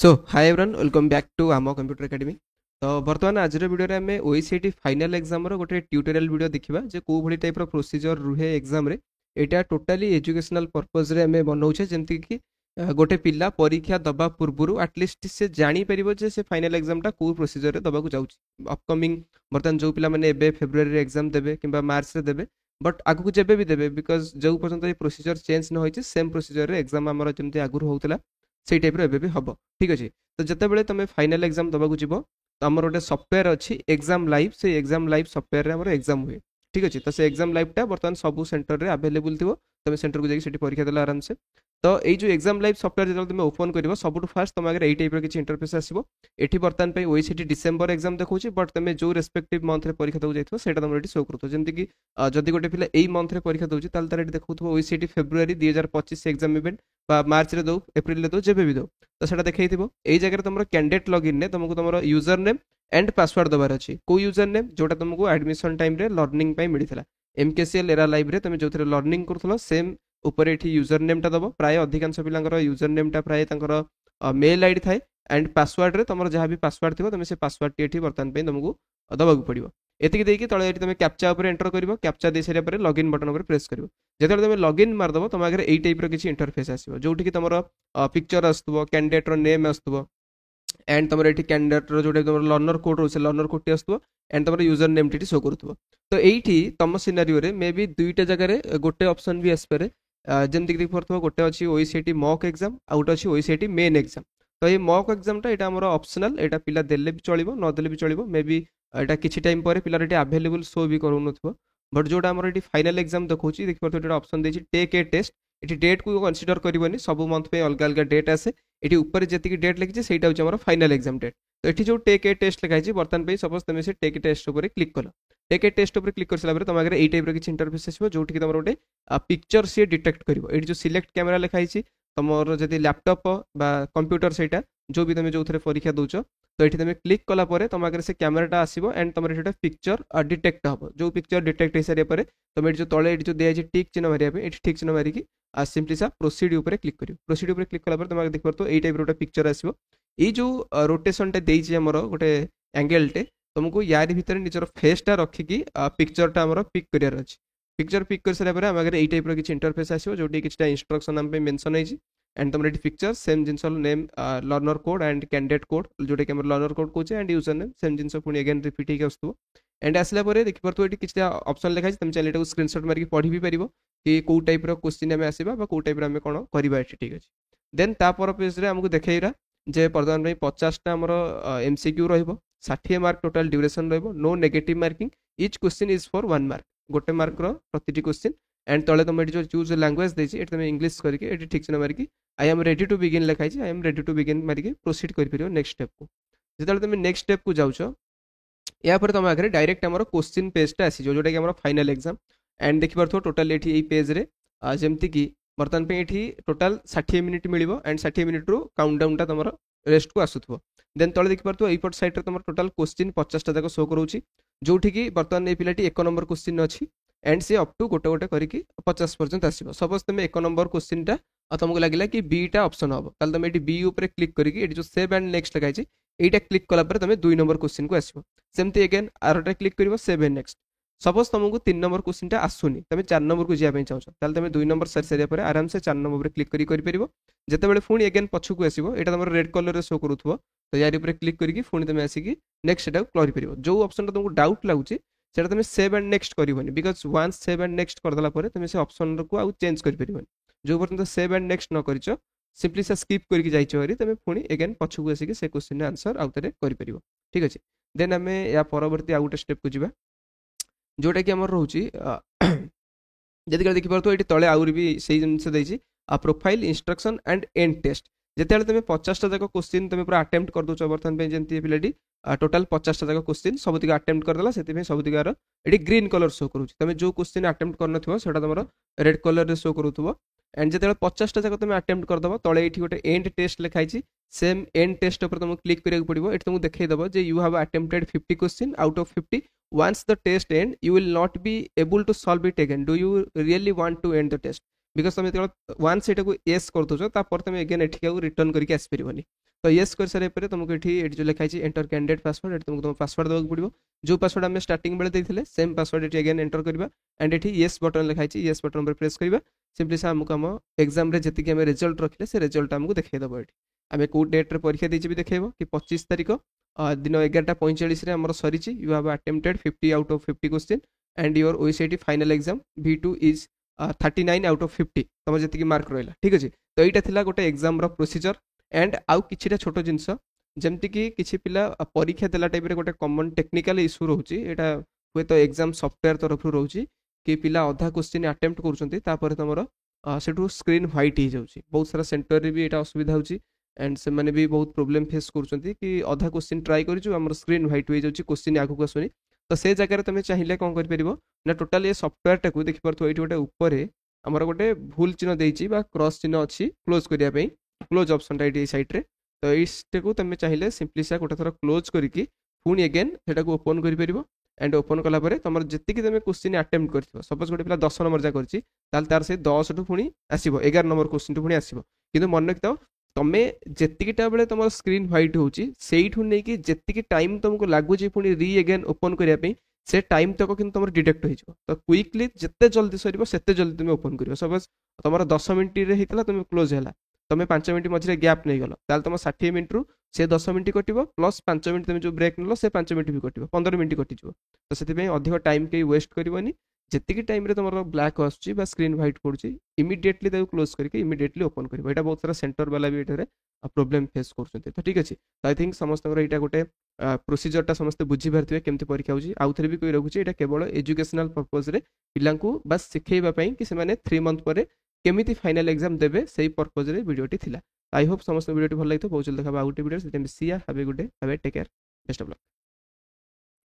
So hi everyone welcome back to आम computer academy. तो बर्तमान आज वीडियो में ओईसीटी फाइनल एग्जाम गोटे ट्यूटोरियल वीडियो देखा जे कौ भाई टाइप प्रोसीजर रुहे एग्जाम रे। एटा टोटाली एजुकेशनल पर्पज रे हमें बनाऊे जमती कि गोटे पिला परीक्षा दबा पूर्व आटलिस्ट से जापर जे से फाइनल एग्जामटा कौ प्रोसीजर दबाक जाऊँगी अपकमिंग बर्तमान जो पिला माने एबे फेब्रुआरी एग्जाम देबे कि मार्च रे देबे बट आगु जेबे भी देबे बिकज जो पर्यंत ये प्रोसीजर चेंज न होइछि सेम प्रोसीजर रे एग्जाम हमर जमती आगु होउतला से टाइप रो एबे भी हबो। ठीक अच्छे तो जिते तुम फाइनल एग्जाम दबाक जीव तो आम गोटे सफ्टवेयर अच्छी एग्जाम लाइव से एग्जाम लाइव सफ्टवेयर एग्जाम हुए। ठीक अच्छे तो से एग्जाम लाइवटा बर्तमान सब सेंटर रे अवेलेबल थी तुम सेंटर को जाकि परीक्षा देला आराम से। तो ये जो एग्जाम लाइव सफ्टवेयर जो तुम ओपन कर सब फास्ट तुम आगे यही टाइप किसी इंटरफेस आसो। ये बर्तमान ओईसीटी डिसेम्बर एग्जाम देखा बट तुम जो रेस्पेक्टिव मंथ में परीक्षा देव जाइए से तुम ये शो करो जमीक जदि गोटे पिला यही मंथ में परीक्षा दूसरी तार देखो ओईसीटी फेब्रुआरी 2025 एग्जाम इवेंट मार्च रे दो एप्रिल दो जब भी दो तो सेटा देखई यही जगह तुम कैंडिडेट लॉगिन ने तुमको तुम यूजर नेम एंड पासवर्ड दबार अच्छी को यूजर नेम जोटा तुमको एडमिशन टाइम रे लर्निंग मिलता एमकेसीएल एरा लाइव रे तुम जो लर्निंग करूँ सेम ऊपर ये यूजर नेमटा दब प्राय अधिकांश पिलांकर यूजर नेमटा प्राय मेल आईडी थाए एंड पासवर्ड रे तुम जहाँ भी पासवर्ड थी तुम से पासवर्ड टी बर्तमान तुमको दबाक पड़ो एतिक देकी तले तुम कैप्चा उपर एंटर कर कैप्चा दे सारा पर लॉगिन बटन उपर प्रेस कर जो तुम लॉगिन मारदेव तुम आगे यही टाइप किसी इंटरफेस आसो जो तुम पिक्चर आसो कैंडिडेट नेम आसो एंड तुम ये कैंडिडेट जो तुम लर्नर कोड रोचे लर्नर कोड टी आसो एंड तुम यूजर नेम टी शो करूँ। तो ये तुम सिनारियो मे बी दुईटा जगह गोटे ऑप्शन भी आसपे जमीक देखिए गोटे अच्छी ओईसीटी मॉक एग्जाम आ गोटे अच्छी ओईसीटी मेन एग्जाम। तो ये मॉक एग्जामटा यहाँ आम ऑप्शनल यहाँ पिला देले भी चलो नदेले भी चलो मे बी यहाँ किसी टाइम पर पिलार ये आवेलेबल शो भी करूँ बट जोटा आम ये फाइनल एग्जाम देखा देखिए ऑप्शन देती टेक ए टेस्ट ये डेट को कंसीडर करनी सब मंथ पे अलग अलग डेट आसे ये ऊपर जी डेट लिखी से हूँ फाइनल एग्जाम डेट। तो ये जो टेक ए टेस्ट लिखाई बर्तमान सपोज तुम से टेक ए टेस्ट उपर क्लिक कल टेक ए टेस्ट उपर क्लिक कर सारा तुम आगे यही टाइप किसी इंटरफेस आसो जो तुम गोटे पिक्चर सी डिटेक्ट कर ये जो सिलेक्ट कैमेरा लिखाई तुम जब लैपटॉप कंप्यूटर से जो भी तुम जो थे परीक्षा दौच तो ये तुम क्लिक कलापर तुम आगे से कैमेराटा आसो एंड तुम ये पिक्चर डिटेक्ट हम जो पिक्चर डिटेक्ट हो सारे तुम ये जो तले जो दिखाई टिक चिन्ह मारे टिक चिन्ह मारिकी सिंपली सा प्रोसीड ऊपर क्लिक करियो प्रोसीड ऊपर क्लिक कला तुम देख पार यही टाइप गोटे पिक्चर आसो ये जो रोटेशनटा देमर गोटे एंगेलटे तुमको यार भितर निजर फेसटा रखिकी पिक्चरटा आमर पिक करार अच्छे पिक्चर पिक कर सारा आम आगे यही टाइप किसी इंटरफेस आसो जो किसी इंस्ट्रक्शन आम मेंशन होती एंड तुम ये पिक्चर सेम जिन name learner code and candidate code जोटा कि लर्नर कोड कहे एंड यूजर नेम सेम जिन पुणी अगेन रिपीट होकर आसो एंड आसला देखिए ये किसी ऑप्शन लिखाई तुम चैनल स्क्रीनशॉट मारिक पढ़ी भी पार कि कौ टाइप क्वेश्चन आम आसवा कौ टाइप आम कौन करवा ठीक अच्छे देन तापर पेज रे आमको देखा जे बर्तमान 50टा आमर एमसीक्यू रो mark total duration no negative marking each question is for 1 mark गोटे मार्क प्रति क्वेश्चन एंड तले तुम जो चूज लैंग्वेज देती तुम इंग्लिश करके ठीक से मारिकी I am ready to begin लिखाई I am ready to begin मारिकी प्रोसीड कर नेक्स्ट स्टेप को जो तुम नेक्स्ट स्टेप को जाऊँ या तुम आगे डायरेक्ट आम क्वेश्चन पेजटा आसी जोटा कि फाइनल एग्जाम एंड देखिए टोटाल ये पेज रे जमती कि बर्तमान ये total 60 minute mill and 60 minute रू काउंटडाउनटा तुम रेस्ट को आसुव देन तले देखिए यहीपट सैड्रे तुम टोटाल क्वेश्चन 50टा जाक शो करोची जोठी कि बर्तमान ये पिलाटी 1 नंबर क्वेश्चन अच्छी एंड सी अप टू गोटे गोटे करके 50 पर्यंत आसो सपोज तुम 1 नंबर क्वेश्चनटा तुमको लगे कि बीटा ऑप्शन हम ताल तुम ये बी उपर क्लिक करके जो सेव एंड नेक्स्ट लगाई यहाँ क्लिक कलापर तुम 2 नंबर क्वेश्चन को आसो सेमती अगेन आरोटा क्लिक कर सेव एंड नेक्स्ट सपोज तुमको 3 नंबर क्वेश्चनटा आसुनी तुम 4 नंबर को जावाई चाहो ताल तुम 2 नंबर सारी सारा आराम से 4 नंबर क्लिक कर जिते पुणी अगेन पछक आसो यहाँ तुम रेड कलर शो करूँ तो यार क्लिक करके पुणी तुम आसिक नेक्स्ट कर जो ऑप्शन तुमको डाउट लगुच से तुम सेव एंड नेक्स्ट करनी because once save and next करदेला तुम से ऑप्शन को आउ चेंज कर जो पर्यटन सेव एंड नेक्स्ट न कर सिंपली से स्किप करके जाइए तुम पुणी अगेन पछक आसिक से क्वेश्चन आंसर आउ थे कर ठीक अच्छे देन आम या परवर्ती आउ गोटे स्टेप को जावा जोटा कि आम रोचे जदि देखिए ये तले आउरी भी सही जिनस देती profile instruction and and test जिते तुम 50टा जाक क्वेश्चन तुम पूरा अटेम्प्ट कर दौ बर्तमान जमी पिलाटी टोटाल 50टा जाक क्वेश्चन सबुतिक अटेम्प्ट करदेला से सबुतिकार ये ग्रीन कलर शो करूँ तुम जो क्वेश्चन अटेम्प्ट कर तुम रेड कलर शो करूँ एंड जो 50टा जाक तुम अटेम्प्ट करदेव तले ये गोटे एंड टेस्ट लिखाई सेम एंड टेस्ट पर तुमको क्लिक करा पड़ो ये तुमको देखईदेव जे you have attempted 50 question out of 50 once the test end you will not be able to solve it again do you really want to end the test because तुम ones ये येस कर तुम अगेन एठिक रिटर्न करके आसपारे तो yes कर सारे पर तुमको ये जो लिखाई एंटर कैंडिडेट पासवर्ड, ये तुमको तुम पासवर्ड देवाक पड़ो, जो पासवर्ड आम स्टार्टिंग बेले देते सेम पासवर्ड ये अगेन एंटर करवा एंड ये येस बटन लिखाई येस बटन पर प्रेस करवा। सिंपली से आमको आम एग्जाम जी आम रिजल्ट रखिले से रिजल्ट आमको देखदेव। ये आम कौ डेट्रे परीक्षा देचे भी देखो कि 25 तारीख दिन 11:45 आम सरी you have attempted 50 out of 50 question and your OECT final exam V2 is 39 out of 50 तुम जी मार्क रहा। ठीक अच्छे, तो यहाँ था गोटे एग्जाम प्रोसीजर एंड आउ कि छोट जिनस जमती कि किसी पिला परीक्षा देला टाइप गोटे कॉमन टेक्निकल इश्यू रोचे, यहाँ हुए तो एग्जाम सॉफ्टवेयर तरफ रोचे कि पिला अधा क्वेश्चन अटेम्प्ट कर तुम से स्क्रीन व्हाइट हो जाऊँगी। बहुत सारा सेंटर भी यहाँ असुविधा होची एंड से मैंने भी बहुत प्रोब्लेम फेस कर कि अधा क्वेश्चन ट्राई कर स्क्रीन व्हाइट हो जाऊँगी, क्वेश्चन आगू आसुनी। तो से जगह तुम चाहिए कौन कर ना टोटाल ये सॉफ्टवेयर टाक देखिपार ये गोटे ऊपर आमर गोटे भूल चिन्ह देती क्रॉस चिन्ह अच्छी क्लोज करने क्लोज ऑप्शन ये साइड रे। तो ये तुम चाहिए सिंपली से गोटे थर क्लोज करके पुणी अगेन से ओपन कर एंड ओपन कलापर तुम जी तुम क्वेश्चन अटेम्प्ट कर सपोज गोटे पिला 10 नंबर जहाँ कर तार से 10 टू पुणी आसो 11 नंबर क्वेश्चन टू पुणी आसो कि मन रखिथ तुम्हें जितकीटा बेले तुम स्क्रीन व्हाइट होठू नहीं कि जी टाइम तुमको लगुच पुणी री अगेन ओपन करने से टाइम तक कि तुम डिटेक्ट हो। तो क्विकली जिते जल्दी सर से जल्दी तुम ओपन कर सपोज तुम 10 मिनट होता तुम क्लोज है तुम 5 मिनट मझे गैप नहीं गल ताल तुम 60 मिनट रू से 10 मिनट कटो प्लस 5 मिनट तुम जो ब्रेक नल से 5 मिनट भी कटो 15 मिनट कटिज। तो से अधिक टाइम कहीं वेस्ट करनी जी टाइम तुम ब्लैक आसूँ स्क्रीन व्हाइट पड़ू इमिडिएटली क्लोज करके इमिडिएटली ओपन कर। यहाँ बहुत सारा सेंटर वाला भी ये प्रोब्लेम फेस कर। तो ठीक अच्छे, तो आई थिंक समस्त यहाँ गोटे प्रोसीजरटा समस्त बुझी पारे केमती परीक्षा होची। आउ थे भी कही रखुच्छे यहाँ केवल एजुकेशनल पर्पज रे पिला बस शिखेवाई कि 3 मंथ पर केमिति फाइनल एग्जाम देवे से पर्पज रे वीडियोटी थिला। आई होप समस्त वीडियोटी भल लगी बहुत जल्दी देखा आउ गोटे video. See have a good day, have a take care, best of luck.